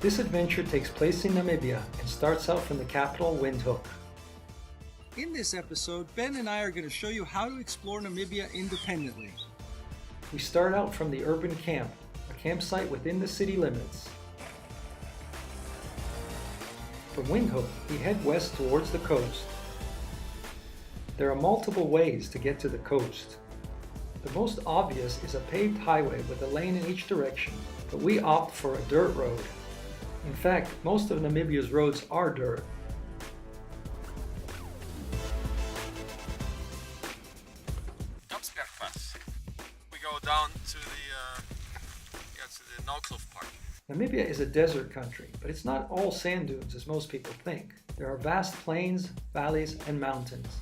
This adventure takes place in Namibia and starts out from the capital, Windhoek. In this episode, Ben and I are going to show you how to explore Namibia independently. We start out from the urban camp, a campsite within the city limits. From Windhoek, we head west towards the coast. There are multiple ways to get to the coast. The most obvious is a paved highway with a lane in each direction, but we opt for a dirt road. In fact, most of Namibia's roads are dirt. Gamsberg Pass. We go down to the Naukluft Park. Namibia is a desert country, but it's not all sand dunes as most people think. There are vast plains, valleys, and mountains,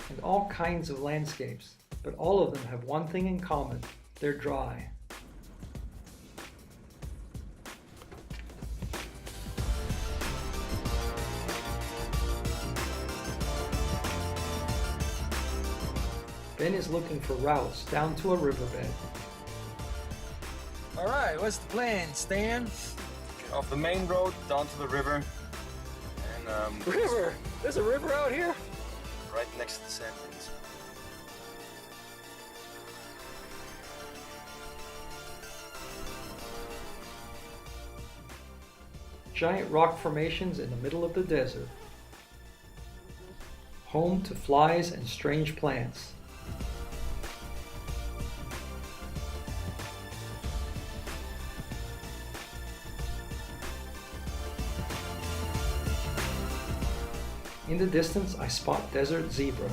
and all kinds of landscapes, but all of them have one thing in common: they're dry. Ben is looking for routes down to a riverbed. Alright, what's the plan, Stan? Off the main road down to the river, and River? There's a river out here? right next to the sand dunes. Giant rock formations in the middle of the desert. Home to flies and strange plants. In the distance, I spot desert zebra.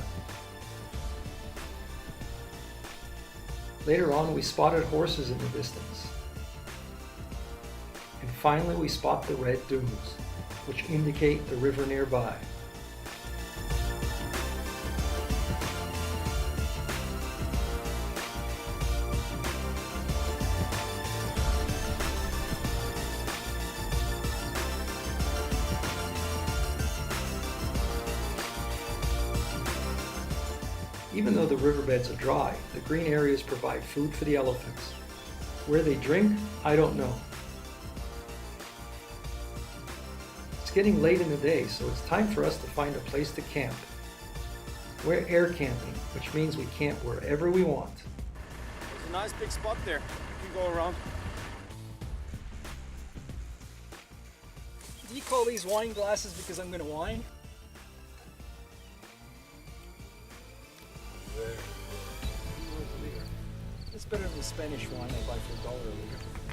Later on, we spotted horses in the distance. And finally, we spot the red dunes, which indicate the river nearby. Even though the riverbeds are dry, the green areas provide food for the elephants. Where they drink, I don't know. It's getting late in the day, so it's time for us to find a place to camp. We're air camping, which means we camp wherever we want. There's a nice big spot there. You can go around. Do you call these wine glasses because I'm going to wine? It's better than the Spanish wine I buy for $1 a liter.